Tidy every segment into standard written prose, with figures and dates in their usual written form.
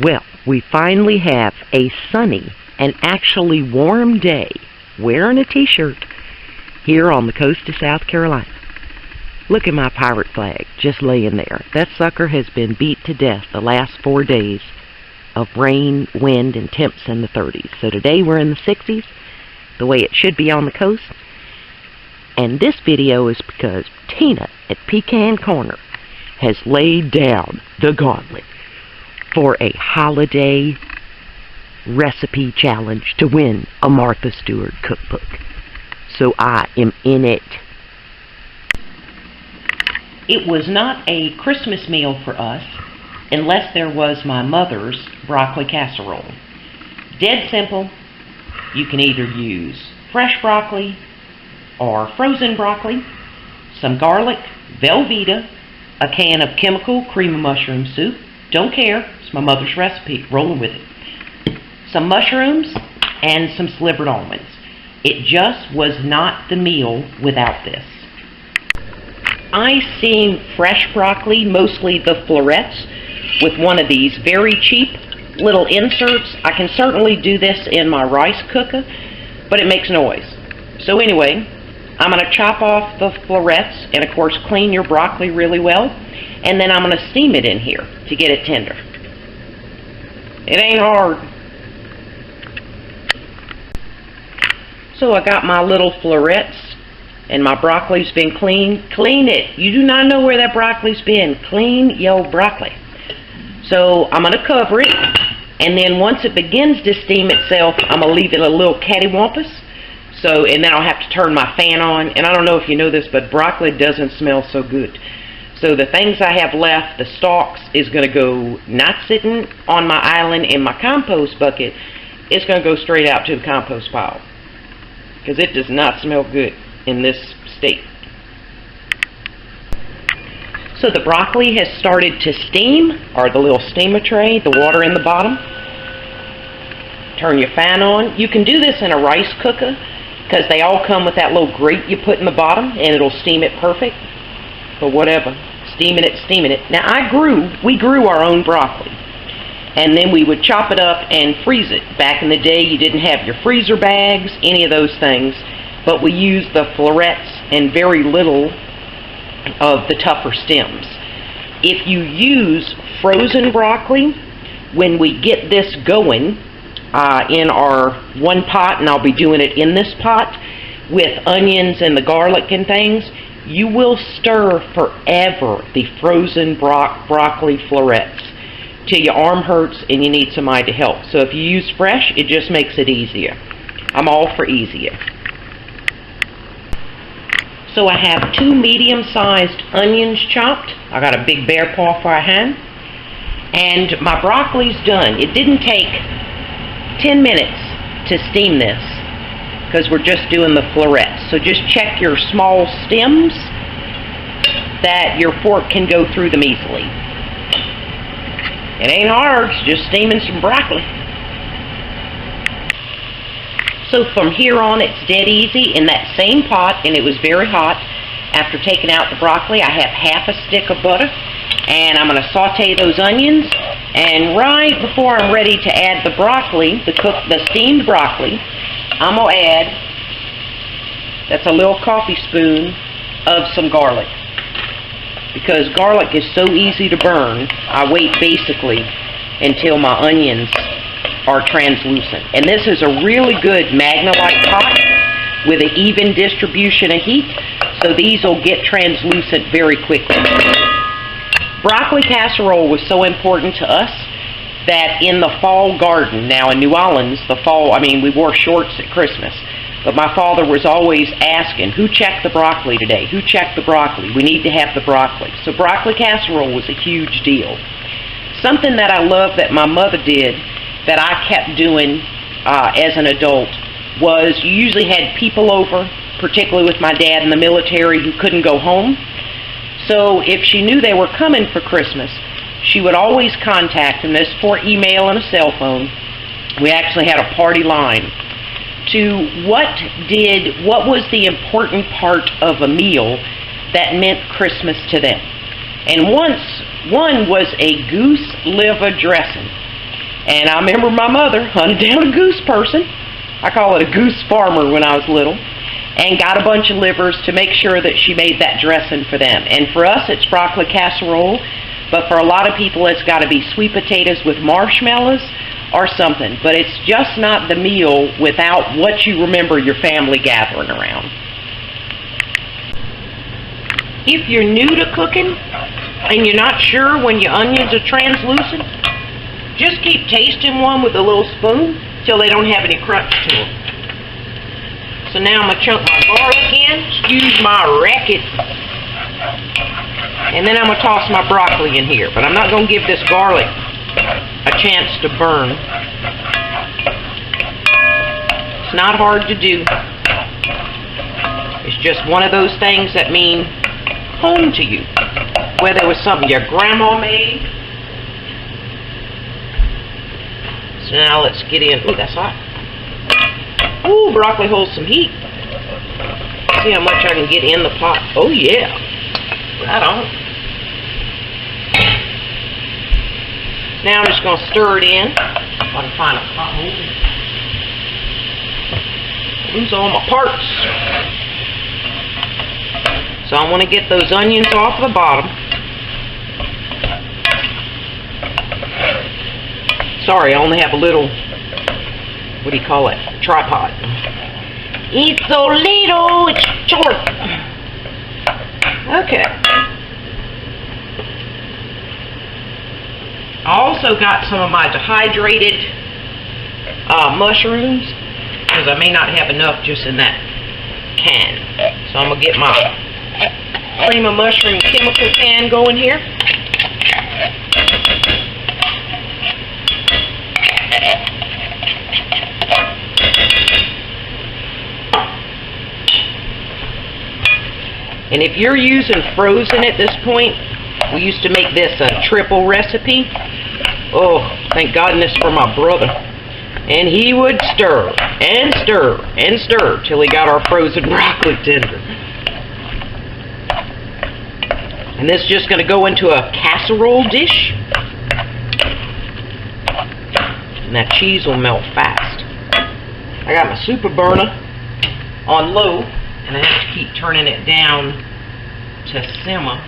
Well, we finally have a sunny and actually warm day wearing a t-shirt here on the coast of South Carolina. Look at my pirate flag just laying there. That sucker has been beat to death the last 4 days of rain, wind, and temps in the 30s. So today we're in the 60s, the way it should be on the coast. And this video is because Tina at Pecan Corner has laid down the gauntlet for a holiday recipe challenge to win a Martha Stewart cookbook. So I am in it. It was not a Christmas meal for us unless there was my mother's broccoli casserole. Dead simple. You can either use fresh broccoli or frozen broccoli, some garlic, Velveeta, a can of chemical cream of mushroom soup. Don't care. It's my mother's recipe. Rolling with it. Some mushrooms and some slivered almonds. It just was not the meal without this. I steam fresh broccoli, mostly the florets, with one of these very cheap little inserts. I can certainly do this in my rice cooker, but it makes noise. So anyway, I'm going to chop off the florets and, of course, clean your broccoli really well. And then I'm going to steam it in here to get it tender. It ain't hard. So I got my little florets and my broccoli's been cleaned. Clean it. You do not know where that broccoli's been. Clean your broccoli. So I'm going to cover it, and then once it begins to steam itself, I'm going to leave it a little cattywampus. So, and then I'll have to turn my fan on. And I don't know if you know this, but broccoli doesn't smell so good. So the things I have left, the stalks, is going to go not sitting on my island in my compost bucket. It's going to go straight out to the compost pile, because it does not smell good in this state. So the broccoli has started to steam, or the little steamer tray, the water in the bottom. Turn your fan on. You can do this in a rice cooker, because they all come with that little grate you put in the bottom, and it'll steam it perfect. But whatever. Steaming it, steaming it. Now we grew our own broccoli. And then we would chop it up and freeze it. Back in the day, you didn't have your freezer bags, any of those things. But we used the florets and very little of the tougher stems. If you use frozen broccoli, when we get this going in our one pot, and I'll be doing it in this pot, with onions and the garlic and things, you will stir forever the frozen broccoli florets till your arm hurts and you need somebody to help. So if you use fresh, it just makes it easier. I'm all for easier. So I have 2 medium-sized onions chopped. I got a big bear paw for a hand. And my broccoli's done. It didn't take 10 minutes to steam this, because we're just doing the florets. So just check your small stems that your fork can go through them easily. It ain't hard, it's just steaming some broccoli. So from here on, it's dead easy. In that same pot, and it was very hot, after taking out the broccoli, I have half a stick of butter, and I'm going to saute those onions. And right before I'm ready to add the broccoli, the steamed broccoli, I'm going to add, that's a little coffee spoon of some garlic. Because garlic is so easy to burn, I wait basically until my onions are translucent. And this is a really good Magnalite pot with an even distribution of heat, so these will get translucent very quickly. Broccoli casserole was so important to us that in the fall garden, now in New Orleans, we wore shorts at Christmas, but my father was always asking, who checked the broccoli today? Who checked the broccoli? We need to have the broccoli. So broccoli casserole was a huge deal. Something that I love that my mother did, that I kept doing as an adult, was you usually had people over, particularly with my dad in the military, who couldn't go home. So if she knew they were coming for Christmas, she would always contact them. This for email and a cell phone. We actually had a party line to what was the important part of a meal that meant Christmas to them. And one was a goose liver dressing. And I remember my mother hunted down a goose person. I call it a goose farmer when I was little. And got a bunch of livers to make sure that she made that dressing for them. And for us, it's broccoli casserole. But for a lot of people, it's got to be sweet potatoes with marshmallows or something. But it's just not the meal without what you remember your family gathering around. If you're new to cooking and you're not sure when your onions are translucent, just keep tasting one with a little spoon till they don't have any crunch to them. So now I'm going to chunk my garlic in, excuse my racket, and then I'm going to toss my broccoli in here. But I'm not going to give this garlic a chance to burn. It's not hard to do. It's just one of those things that mean home to you. Whether it was something your grandma made. So now let's get in. Ooh, that's hot. Ooh, broccoli holds some heat. See how much I can get in the pot. Oh yeah. Right on. Now I'm just going to stir it in. If I can find a pot holder. Lose all my parts. So I want to get those onions off the bottom. Sorry, I only have a little, what do you call it, tripod. It's so little, it's short. Okay. I also got some of my dehydrated mushrooms, because I may not have enough just in that can. So I'm going to get my cream of mushroom chemical can going here. And if you're using frozen at this point, we used to make this a triple recipe. Oh, thank goodness for my brother. And he would stir and stir and stir till he got our frozen broccoli tender. And this is just going to go into a casserole dish. And that cheese will melt fast. I got my super burner on low, and I have to keep turning it down to simmer.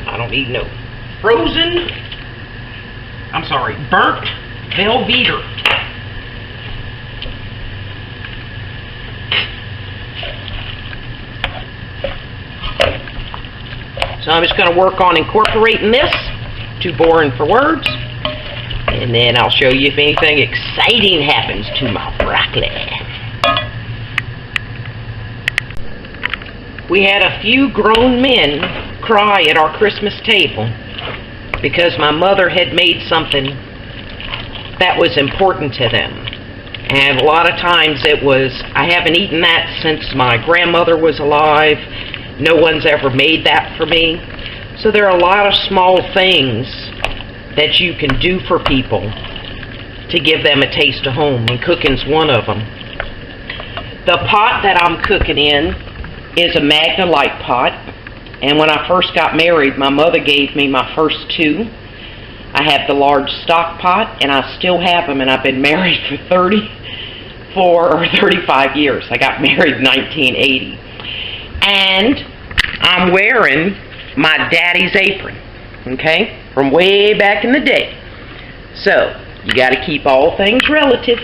I don't need no frozen, I'm sorry, burnt Velveeta. So I'm just going to work on incorporating this. Too boring for words. And then I'll show you if anything exciting happens to my broccoli. We had a few grown men cry at our Christmas table because my mother had made something that was important to them. And a lot of times it was, I haven't eaten that since my grandmother was alive. No one's ever made that for me. So there are a lot of small things that you can do for people to give them a taste of home, and cooking's one of them. The pot that I'm cooking in is a Magna Light pot, and when I first got married, my mother gave me my first two. I have the large stock pot, and I still have them, and I've been married for 34 or 35 years. I got married in 1980. And I'm wearing my daddy's apron, okay, from way back in the day. So, you got to keep all things relative,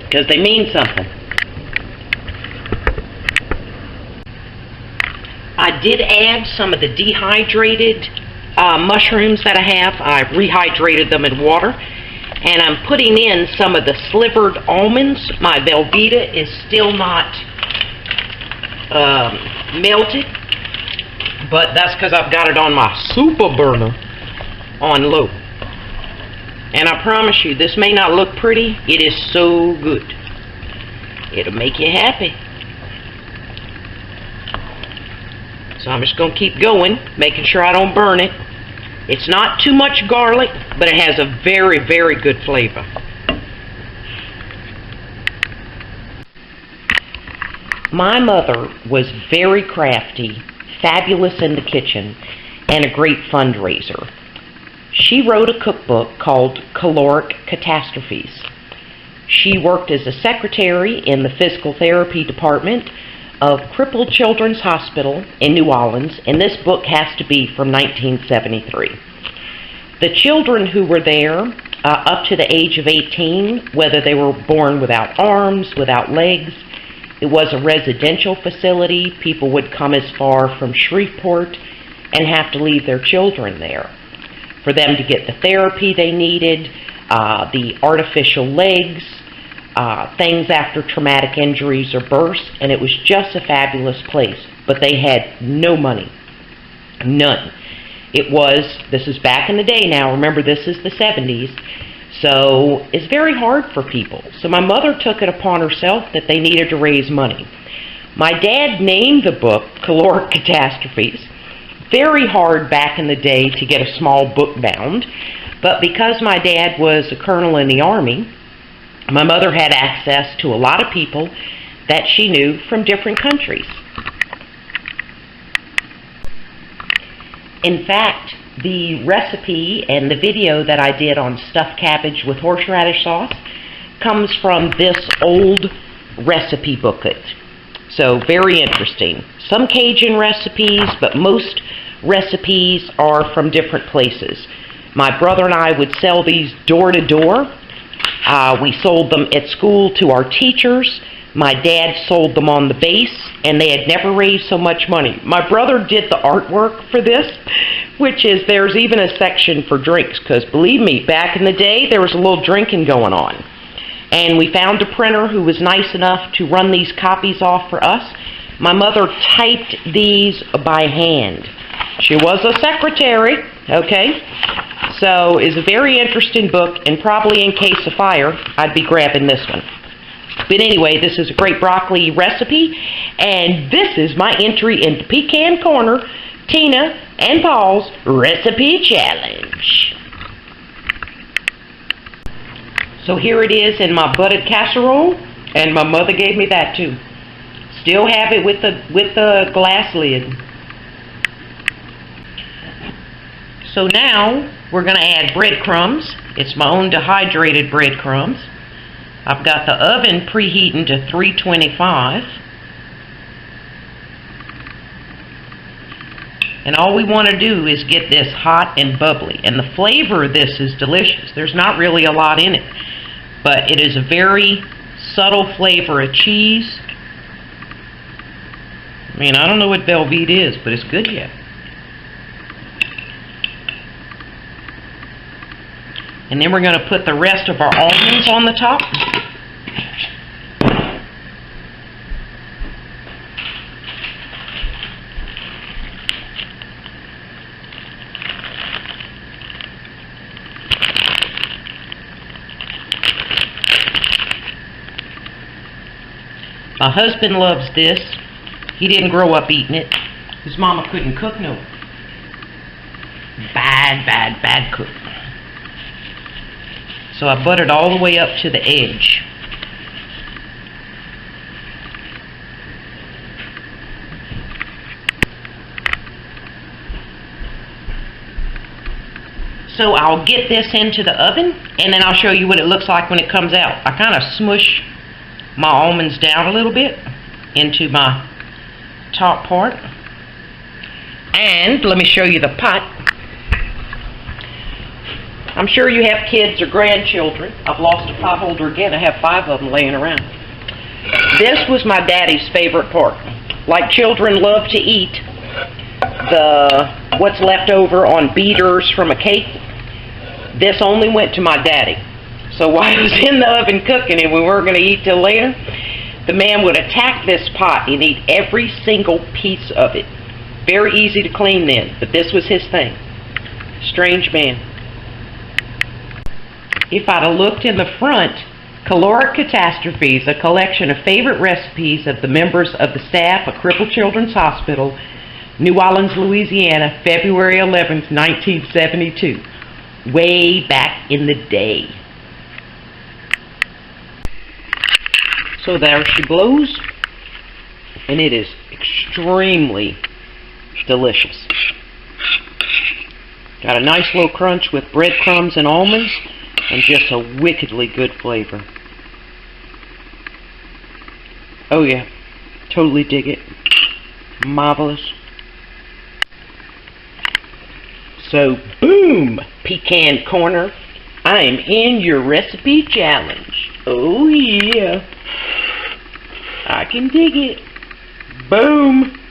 because they mean something. I did add some of the dehydrated mushrooms that I have. I've rehydrated them in water. And I'm putting in some of the slivered almonds. My Velveeta is still not melted, but that's because I've got it on my super burner on low. And I promise you, this may not look pretty. It is so good. It'll make you happy. So I'm just going to keep going, making sure I don't burn it. It's not too much garlic, but it has a very, very good flavor. My mother was very crafty, fabulous in the kitchen, and a great fundraiser. She wrote a cookbook called Caloric Catastrophes. She worked as a secretary in the physical therapy department of Crippled Children's Hospital in New Orleans, and this book has to be from 1973. The children who were there up to the age of 18, whether they were born without arms, without legs, it was a residential facility. People would come as far from Shreveport and have to leave their children there for them to get the therapy they needed, the artificial legs, things after traumatic injuries or births, and it was just a fabulous place. But they had no money. None. It was, this is back in the day now, remember this is the 70s, so it's very hard for people. So my mother took it upon herself that they needed to raise money. My dad named the book Caloric Catastrophes. Very hard back in the day to get a small book bound, but because my dad was a colonel in the Army, my mother had access to a lot of people that she knew from different countries. In fact, the recipe and the video that I did on stuffed cabbage with horseradish sauce comes from this old recipe booklet. So very interesting. Some Cajun recipes, but most recipes are from different places. My brother and I would sell these door to door. We sold them at school to our teachers. My dad sold them on the base, and they had never raised so much money. My brother did the artwork for this, which is there's even a section for drinks, because believe me, back in the day, there was a little drinking going on. And we found a printer who was nice enough to run these copies off for us. My mother typed these by hand. She was a secretary, okay? So it's a very interesting book, and probably in case of fire, I'd be grabbing this one. But anyway, this is a great broccoli recipe, and this is my entry into Pecan Corner, Tina and Paul's Recipe Challenge. So here it is in my buttered casserole, and my mother gave me that too. Still have it with the glass lid. So now we're going to add breadcrumbs. It's my own dehydrated breadcrumbs. I've got the oven preheating to 325. And all we want to do is get this hot and bubbly. And the flavor of this is delicious. There's not really a lot in it, but it is a very subtle flavor of cheese. I mean, I don't know what Velveeta is, but it's good yet. And then we're going to put the rest of our almonds on the top. My husband loves this. He didn't grow up eating it. His mama couldn't cook no. Bad cook. So I buttered all the way up to the edge. So I'll get this into the oven, and then I'll show you what it looks like when it comes out. I kind of smush my almonds down a little bit into my top part. And let me show you the pot. I'm sure you have kids or grandchildren. I've lost a pot holder again. I have 5 of them laying around. This was my daddy's favorite part. Like children love to eat what's left over on beaters from a cake. This only went to my daddy. So while it was in the oven cooking and we weren't going to eat till later, the man would attack this pot and eat every single piece of it. Very easy to clean then, but this was his thing. Strange man. If I'd have looked in the front, Caloric Catastrophes, a collection of favorite recipes of the members of the staff of Crippled Children's Hospital, New Orleans, Louisiana, February 11th, 1972. Way back in the day. So there she blows, and it is extremely delicious. Got a nice little crunch with breadcrumbs and almonds, and just a wickedly good flavor. Oh yeah, totally dig it. Marvelous. So, boom, Pecan Corner, I am in your recipe challenge. Oh yeah, I can dig it. Boom.